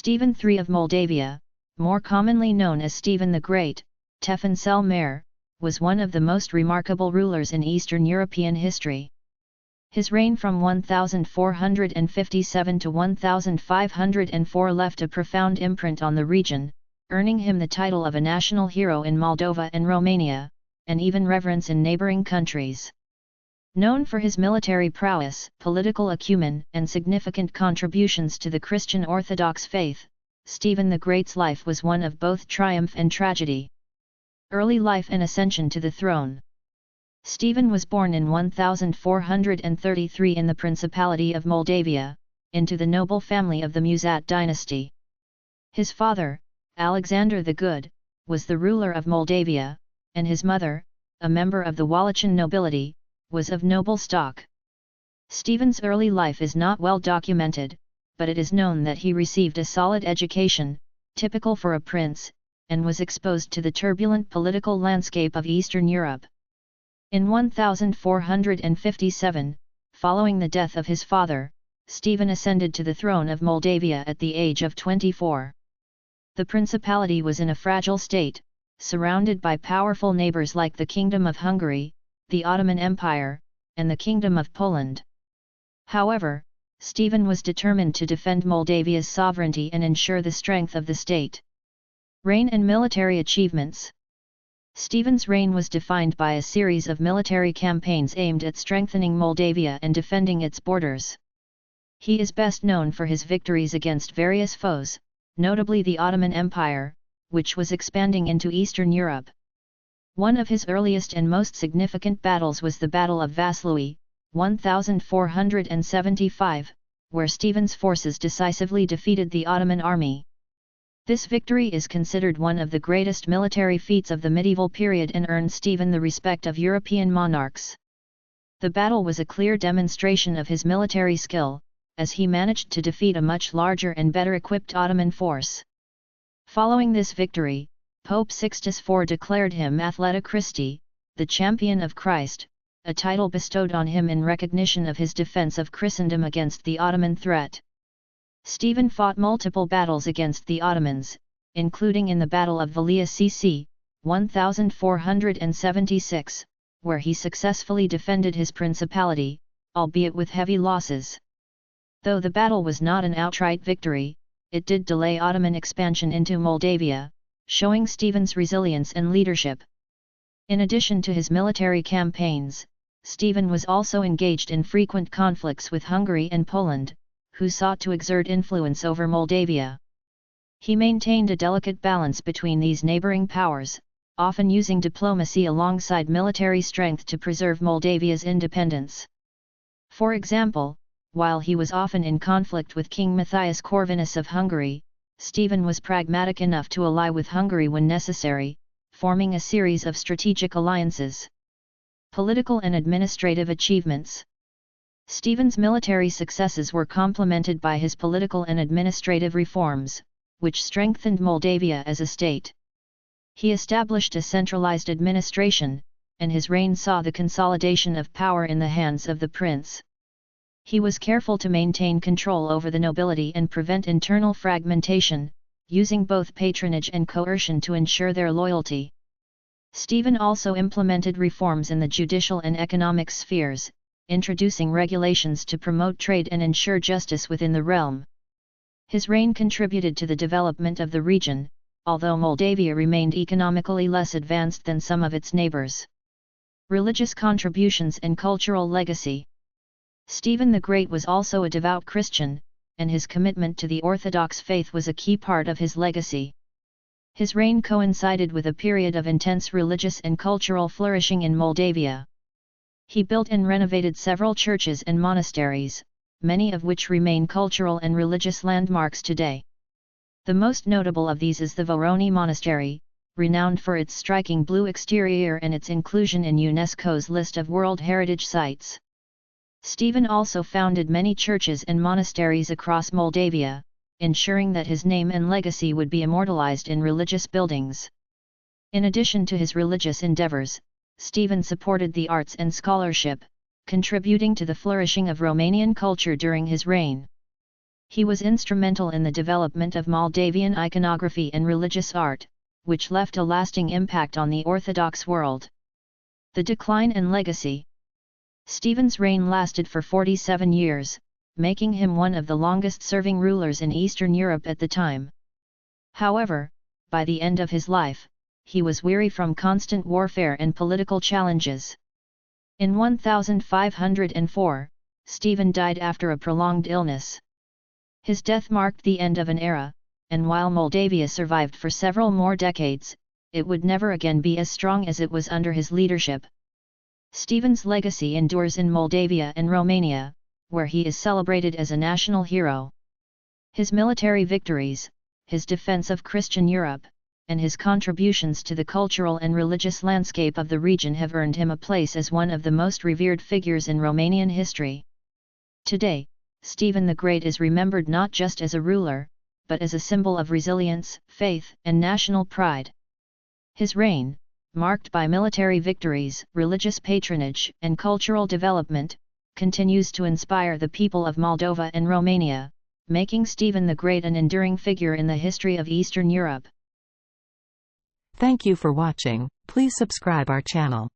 Stephen III of Moldavia, more commonly known as Stephen the Great, Tefan cel Mare, was one of the most remarkable rulers in Eastern European history. His reign from 1457 to 1504 left a profound imprint on the region, earning him the title of a national hero in Moldova and Romania, and even reverence in neighboring countries. Known for his military prowess, political acumen, and significant contributions to the Christian Orthodox faith, Stephen the Great's life was one of both triumph and tragedy. Early life and ascension to the throne. Stephen was born in 1433 in the Principality of Moldavia, into the noble family of the Musat dynasty. His father, Alexander the Good, was the ruler of Moldavia, and his mother, a member of the Wallachian nobility, was of noble stock. Stephen's early life is not well documented, but it is known that he received a solid education, typical for a prince, and was exposed to the turbulent political landscape of Eastern Europe. In 1457, following the death of his father, Stephen ascended to the throne of Moldavia at the age of 24. The principality was in a fragile state, surrounded by powerful neighbors like the Kingdom of Hungary, the Ottoman Empire, and the Kingdom of Poland. However, Stephen was determined to defend Moldavia's sovereignty and ensure the strength of the state. Reign and military achievements. Stephen's reign was defined by a series of military campaigns aimed at strengthening Moldavia and defending its borders. He is best known for his victories against various foes, notably the Ottoman Empire, which was expanding into Eastern Europe. One of his earliest and most significant battles was the Battle of Vaslui, 1475, where Stephen's forces decisively defeated the Ottoman army. This victory is considered one of the greatest military feats of the medieval period and earned Stephen the respect of European monarchs. The battle was a clear demonstration of his military skill, as he managed to defeat a much larger and better equipped Ottoman force. Following this victory, Pope Sixtus IV declared him Athleta Christi, the champion of Christ, a title bestowed on him in recognition of his defense of Christendom against the Ottoman threat. Stephen fought multiple battles against the Ottomans, including in the Battle of Velia cc. 1476, where he successfully defended his principality, albeit with heavy losses. Though the battle was not an outright victory, it did delay Ottoman expansion into Moldavia, showing Stephen's resilience and leadership. In addition to his military campaigns, Stephen was also engaged in frequent conflicts with Hungary and Poland, who sought to exert influence over Moldavia. He maintained a delicate balance between these neighboring powers, often using diplomacy alongside military strength to preserve Moldavia's independence. For example, while he was often in conflict with King Matthias Corvinus of Hungary, Stephen was pragmatic enough to ally with Hungary when necessary, forming a series of strategic alliances. Political and administrative achievements. Stephen's military successes were complemented by his political and administrative reforms, which strengthened Moldavia as a state. He established a centralized administration, and his reign saw the consolidation of power in the hands of the prince. He was careful to maintain control over the nobility and prevent internal fragmentation, using both patronage and coercion to ensure their loyalty. Stephen also implemented reforms in the judicial and economic spheres, introducing regulations to promote trade and ensure justice within the realm. His reign contributed to the development of the region, although Moldavia remained economically less advanced than some of its neighbors. Religious contributions and cultural legacy. Stephen the Great was also a devout Christian, and his commitment to the Orthodox faith was a key part of his legacy. His reign coincided with a period of intense religious and cultural flourishing in Moldavia. He built and renovated several churches and monasteries, many of which remain cultural and religious landmarks today. The most notable of these is the Voroni Monastery, renowned for its striking blue exterior and its inclusion in UNESCO's list of World Heritage Sites. Stephen also founded many churches and monasteries across Moldavia, ensuring that his name and legacy would be immortalized in religious buildings. In addition to his religious endeavors, Stephen supported the arts and scholarship, contributing to the flourishing of Romanian culture during his reign. He was instrumental in the development of Moldavian iconography and religious art, which left a lasting impact on the Orthodox world. The decline and legacy. Stephen's reign lasted for 47 years, making him one of the longest-serving rulers in Eastern Europe at the time. However, by the end of his life, he was weary from constant warfare and political challenges. In 1504, Stephen died after a prolonged illness. His death marked the end of an era, and while Moldavia survived for several more decades, it would never again be as strong as it was under his leadership. Stephen's legacy endures in Moldavia and Romania, where he is celebrated as a national hero. His military victories, his defense of Christian Europe, and his contributions to the cultural and religious landscape of the region have earned him a place as one of the most revered figures in Romanian history. Today, Stephen the Great is remembered not just as a ruler, but as a symbol of resilience, faith, and national pride. His reign, marked by military victories, religious patronage, and cultural development, continues to inspire the people of Moldova and Romania, making Stephen the Great an enduring figure in the history of Eastern Europe. Thank you for watching. Please subscribe our channel.